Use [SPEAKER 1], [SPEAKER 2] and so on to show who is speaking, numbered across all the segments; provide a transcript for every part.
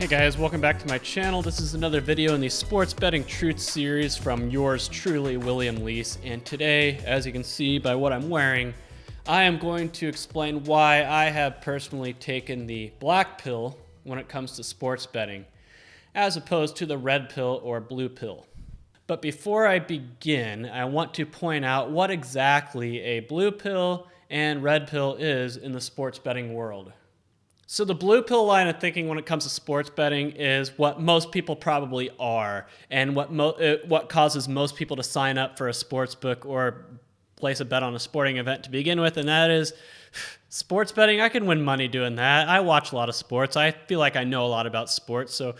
[SPEAKER 1] Hey guys, welcome back to my channel. This is another video in the Sports Betting Truth series from yours truly, William Lease. And today, as you can see by what I'm wearing, I am going to explain why I have personally taken the black pill when it comes to sports betting, as opposed to the red pill or blue pill. But before I begin, I want to point out what exactly a blue pill and red pill is in the sports betting world. So the blue pill line of thinking when it comes to sports betting is what most people probably are, and what causes most people to sign up for a sports book or place a bet on a sporting event to begin with, and that is sports betting. I can win money doing that. I watch a lot of sports. I feel like I know a lot about sports, so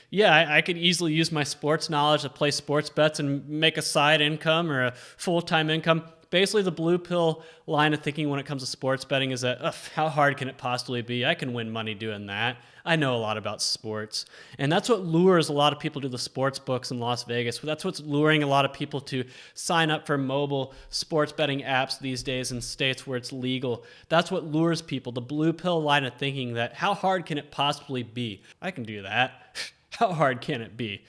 [SPEAKER 1] yeah, I could easily use my sports knowledge to play sports bets and make a side income or a full-time income. Basically, the blue pill line of thinking when it comes to sports betting is that, how hard can it possibly be? I can win money doing that. I know a lot about sports. And that's what lures a lot of people to the sports books in Las Vegas. That's what's luring a lot of people to sign up for mobile sports betting apps these days in states where it's legal. That's what lures people, the blue pill line of thinking that, how hard can it possibly be? I can do that. How hard can it be?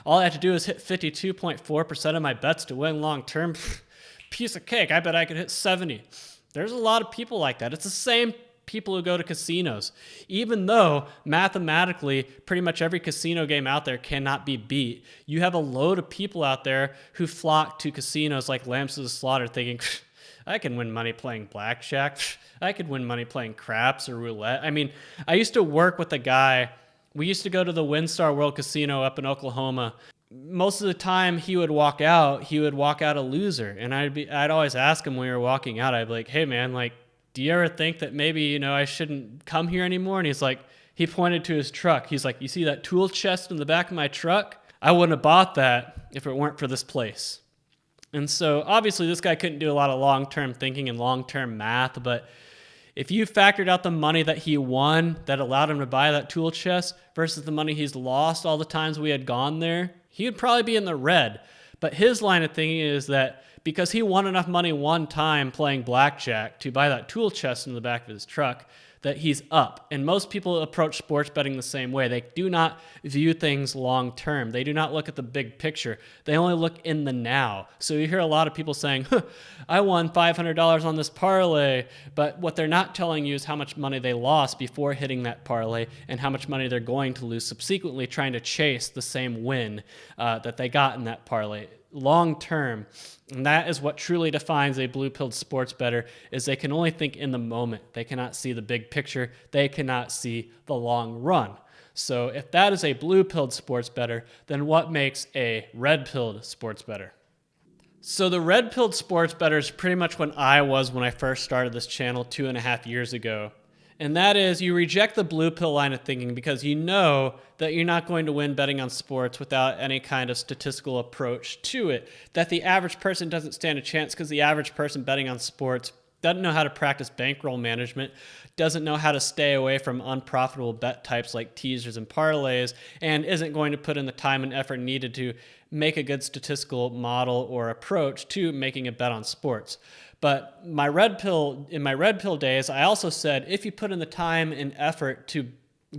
[SPEAKER 1] All I have to do is hit 52.4% of my bets to win long term. Piece of cake. I bet I could hit 70. There's a lot of people like that. It's the same people who go to casinos. Even though mathematically pretty much every casino game out there cannot be beat, you have a load of people out there who flock to casinos like lambs to the slaughter thinking, I can win money playing blackjack. I could win money playing craps or roulette. I mean, I used to work with a guy. We used to go to the WinStar World Casino up in Oklahoma. Most of the time he would walk out a loser. And I'd always ask him when we were walking out, I'd be like, hey man, like, do you ever think that maybe, I shouldn't come here anymore? And he's like, he pointed to his truck. He's like, you see that tool chest in the back of my truck? I wouldn't have bought that if it weren't for this place. And so obviously this guy couldn't do a lot of long-term thinking and long-term math, but if you factored out the money that he won that allowed him to buy that tool chest versus the money he's lost all the times we had gone there, he would probably be in the red. But his line of thinking is that because he won enough money one time playing blackjack to buy that tool chest in the back of his truck, that he's up. And most people approach sports betting the same way. They do not view things long term. They do not look at the big picture. They only look in the now. So you hear a lot of people saying, I won $500 on this parlay, but what they're not telling you is how much money they lost before hitting that parlay and how much money they're going to lose subsequently trying to chase the same win that they got in that parlay. Long term, and that is what truly defines a blue-pilled sports bettor, is they can only think in the moment. They cannot see the big picture. They cannot see the long run. So if that is a blue-pilled sports bettor, then what makes a red-pilled sports bettor? So the red-pilled sports bettor is pretty much when I was when I first started this channel 2.5 years ago. And that is, you reject the blue pill line of thinking because you know that you're not going to win betting on sports without any kind of statistical approach to it. That the average person doesn't stand a chance because the average person betting on sports doesn't know how to practice bankroll management, doesn't know how to stay away from unprofitable bet types like teasers and parlays, and isn't going to put in the time and effort needed to make a good statistical model or approach to making a bet on sports. But in my red pill days, I also said, if you put in the time and effort to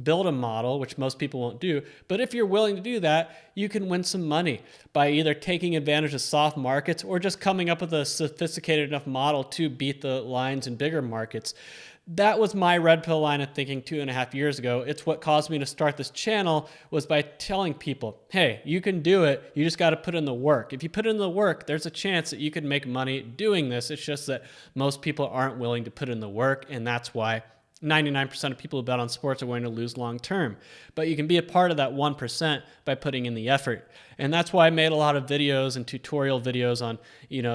[SPEAKER 1] build a model, which most people won't do, but if you're willing to do that, you can win some money by either taking advantage of soft markets or just coming up with a sophisticated enough model to beat the lines in bigger markets. That was my red pill line of thinking 2.5 years ago. It's what caused me to start this channel, was by telling people, hey, you can do it. You just got to put in the work. If you put in the work, there's a chance that you could make money doing this. It's just that most people aren't willing to put in the work, and that's why 99% of people who bet on sports are going to lose long term. But you can be a part of that 1% by putting in the effort. And that's why I made a lot of videos and tutorial videos on,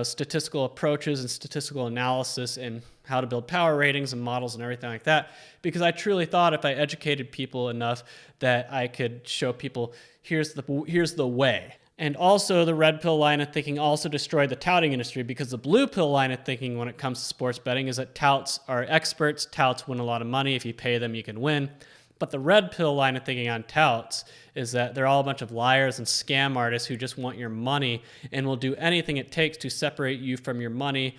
[SPEAKER 1] statistical approaches and statistical analysis and how to build power ratings and models and everything like that. Because I truly thought if I educated people enough that I could show people, here's the way. And also the red pill line of thinking also destroyed the touting industry, because the blue pill line of thinking when it comes to sports betting is that touts are experts. Touts win a lot of money. If you pay them, you can win. But the red pill line of thinking on touts is that they're all a bunch of liars and scam artists who just want your money and will do anything it takes to separate you from your money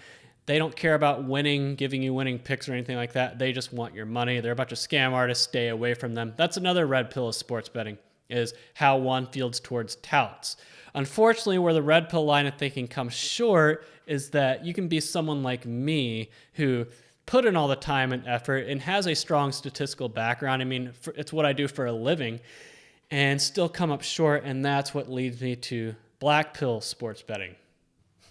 [SPEAKER 1] They don't care about winning, giving you winning picks or anything like that. They just want your money. They're a bunch of scam artists. Stay away from them. That's another red pill of sports betting, is how one feels towards touts. Unfortunately, where the red pill line of thinking comes short is that you can be someone like me who put in all the time and effort and has a strong statistical background. I mean, it's what I do for a living, and still come up short, and that's what leads me to black pill sports betting.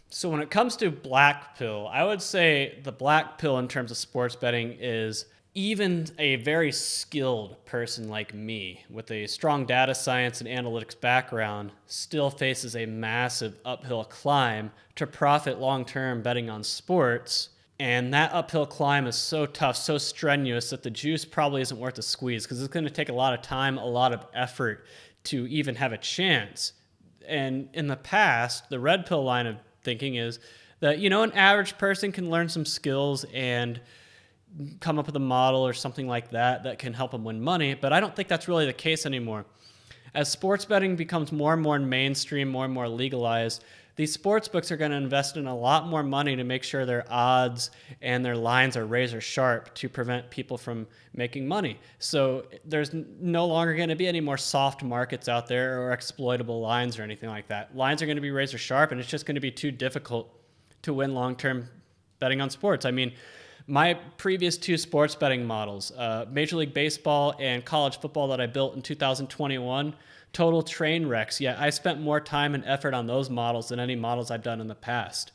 [SPEAKER 1] So when it comes to black pill, I would say the black pill in terms of sports betting is even a very skilled person like me with a strong data science and analytics background still faces a massive uphill climb to profit long-term betting on sports. And that uphill climb is so tough, so strenuous that the juice probably isn't worth the squeeze, because it's going to take a lot of time, a lot of effort to even have a chance. And in the past, the red pill line of thinking is that, an average person can learn some skills and come up with a model or something like that can help them win money. But I don't think that's really the case anymore. As sports betting becomes more and more mainstream, more and more legalized, these sports books are going to invest in a lot more money to make sure their odds and their lines are razor sharp to prevent people from making money. So there's no longer going to be any more soft markets out there or exploitable lines or anything like that. Lines are going to be razor sharp, and it's just going to be too difficult to win long-term betting on sports. I mean, my previous two sports betting models, Major League Baseball and college football that I built in 2021, total train wrecks. Yet I spent more time and effort on those models than any models I've done in the past.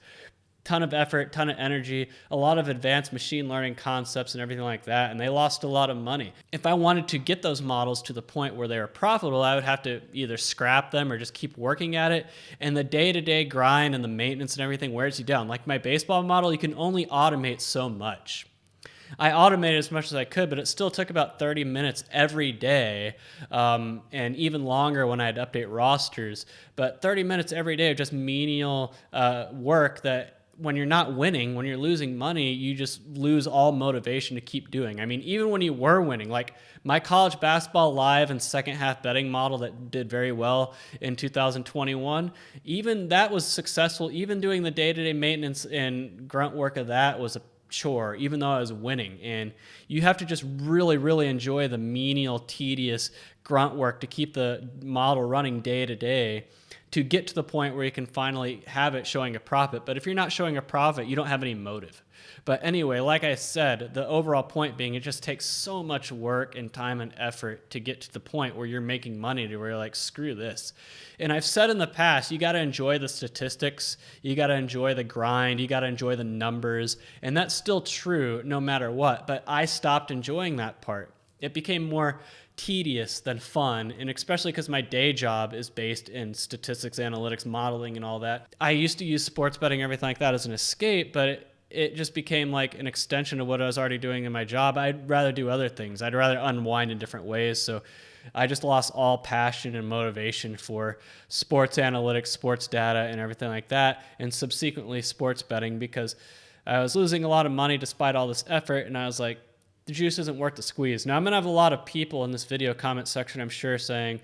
[SPEAKER 1] Ton of effort, ton of energy, a lot of advanced machine learning concepts and everything like that, and they lost a lot of money. If I wanted to get those models to the point where they were profitable, I would have to either scrap them or just keep working at it, and the day-to-day grind and the maintenance and everything wears you down. Like my baseball model, you can only automate so much. I automated as much as I could, but it still took about 30 minutes every day, and even longer when I had to update rosters. But 30 minutes every day of just menial work that when you're not winning, when you're losing money, you just lose all motivation to keep doing. I mean, even when you were winning, like my college basketball live and second half betting model that did very well in 2021, even that was successful. Even doing the day-to-day maintenance and grunt work of that was a chore, even though I was winning. And you have to just really, really enjoy the menial, tedious grunt work to keep the model running day to day to get to the point where you can finally have it showing a profit. But if you're not showing a profit, you don't have any motive. But anyway, like I said, the overall point being, it just takes so much work and time and effort to get to the point where you're making money to where you're like, screw this. And I've said in the past, you got to enjoy the statistics, you got to enjoy the grind, you got to enjoy the numbers. And that's still true no matter what. But I stopped enjoying that part. It became more tedious than fun, and especially because my day job is based in statistics, analytics, modeling, and all that. I used to use sports betting, everything like that as an escape, but it just became like an extension of what I was already doing in my job. I'd rather do other things. I'd rather unwind in different ways. So I just lost all passion and motivation for sports analytics, sports data, and everything like that, and subsequently sports betting, because I was losing a lot of money despite all this effort, and I was like, the juice isn't worth the squeeze. Now, I'm going to have a lot of people in this video comment section, I'm sure, saying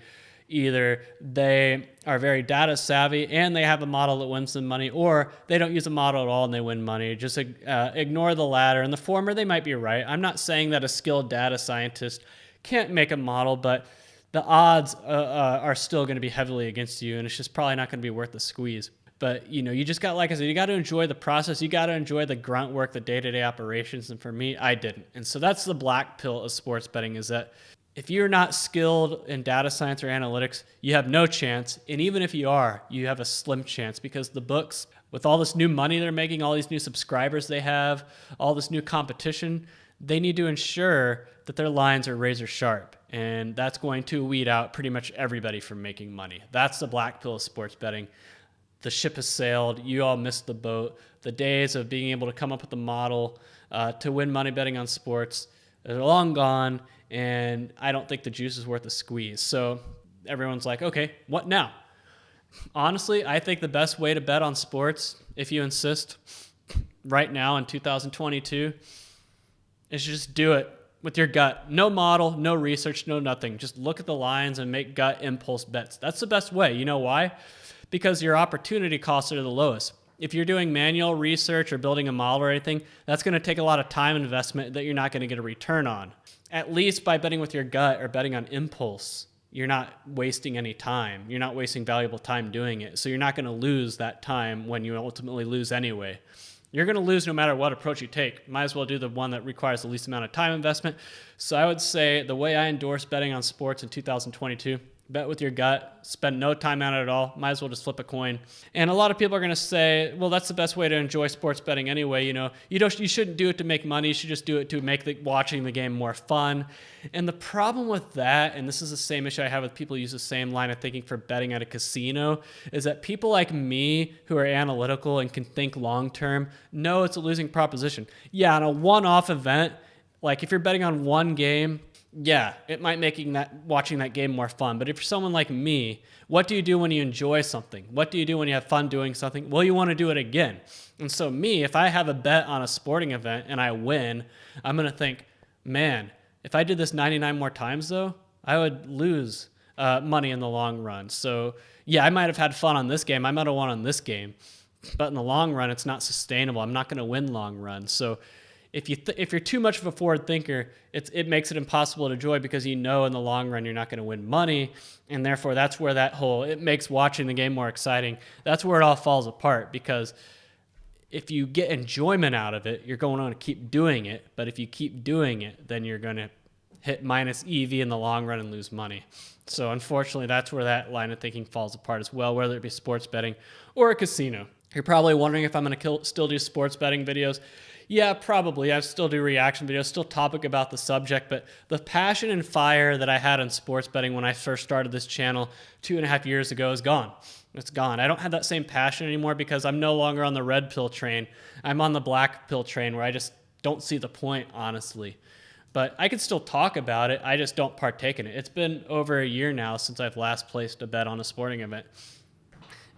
[SPEAKER 1] either they are very data savvy and they have a model that wins them money, or they don't use a model at all and they win money. Just ignore the latter. And the former, they might be right. I'm not saying that a skilled data scientist can't make a model, but the odds are still going to be heavily against you, and it's just probably not going to be worth the squeeze. But, you just got, like I said, you got to enjoy the process. You got to enjoy the grunt work, the day-to-day operations. And for me, I didn't. And so that's the black pill of sports betting, is that if you're not skilled in data science or analytics, you have no chance. And even if you are, you have a slim chance, because the books, with all this new money they're making, all these new subscribers they have, all this new competition, they need to ensure that their lines are razor sharp. And that's going to weed out pretty much everybody from making money. That's the black pill of sports betting. The ship has sailed. You all missed the boat. The days of being able to come up with a model to win money betting on sports are long gone, and I don't think the juice is worth the squeeze. So everyone's like, okay, what now? Honestly, I think the best way to bet on sports, if you insist, right now in 2022, is just do it with your gut. No model, no research, no nothing. Just look at the lines and make gut impulse bets. That's the best way. You know why? Because your opportunity costs are the lowest. If you're doing manual research or building a model or anything, that's going to take a lot of time investment that you're not going to get a return on. At least by betting with your gut or betting on impulse, you're not wasting any time. You're not wasting valuable time doing it. So you're not going to lose that time when you ultimately lose anyway. You're going to lose no matter what approach you take. Might as well do the one that requires the least amount of time investment. So I would say the way I endorse betting on sports in 2022, bet with your gut, spend no time on it at all. Might as well just flip a coin. And a lot of people are going to say, well, that's the best way to enjoy sports betting anyway. You shouldn't do it to make money. You should just do it to make watching the game more fun. And the problem with that, and this is the same issue I have with people who use the same line of thinking for betting at a casino, is that people like me who are analytical and can think long term know it's a losing proposition. Yeah, on a one-off event, like if you're betting on one game, yeah, it might make watching that game more fun. But if you're someone like me, what do you do when you enjoy something? What do you do when you have fun doing something? Well, you want to do it again. And so me, if I have a bet on a sporting event and I win, I'm going to think, man, if I did this 99 more times though, I would lose money in the long run. So yeah, I might have had fun on this game. I might have won on this game. But in the long run, it's not sustainable. I'm not going to win long run. So if you're too much of a forward thinker, it makes it impossible to enjoy because in the long run you're not going to win money, and therefore that's where it makes watching the game more exciting. That's where it all falls apart, because if you get enjoyment out of it, you're going on to keep doing it. But if you keep doing it, then you're going to hit minus EV in the long run and lose money. So unfortunately, that's where that line of thinking falls apart as well, whether it be sports betting or a casino. You're probably wondering if I'm going to still do sports betting videos. Yeah, probably. I still do reaction videos, still topic about the subject, but the passion and fire that I had in sports betting when I first started this channel 2.5 years ago is gone. It's gone. I don't have that same passion anymore because I'm no longer on the red pill train. I'm on the black pill train where I just don't see the point, honestly. But I can still talk about it. I just don't partake in it. It's been over a year now since I've last placed a bet on a sporting event.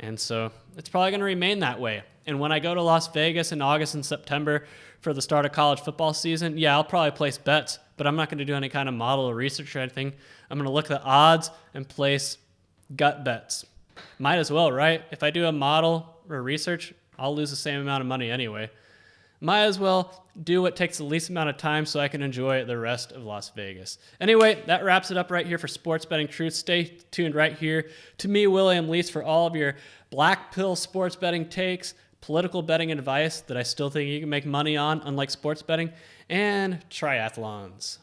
[SPEAKER 1] And so it's probably going to remain that way. And when I go to Las Vegas in August and September for the start of college football season, yeah, I'll probably place bets, but I'm not going to do any kind of model or research or anything. I'm going to look at the odds and place gut bets. Might as well, right? If I do a model or research, I'll lose the same amount of money anyway. Might as well do what takes the least amount of time so I can enjoy the rest of Las Vegas. Anyway, that wraps it up right here for Sports Betting Truth. Stay tuned right here to me, William Lease, for all of your black pill sports betting takes, political betting advice that I still think you can make money on, unlike sports betting, and triathlons.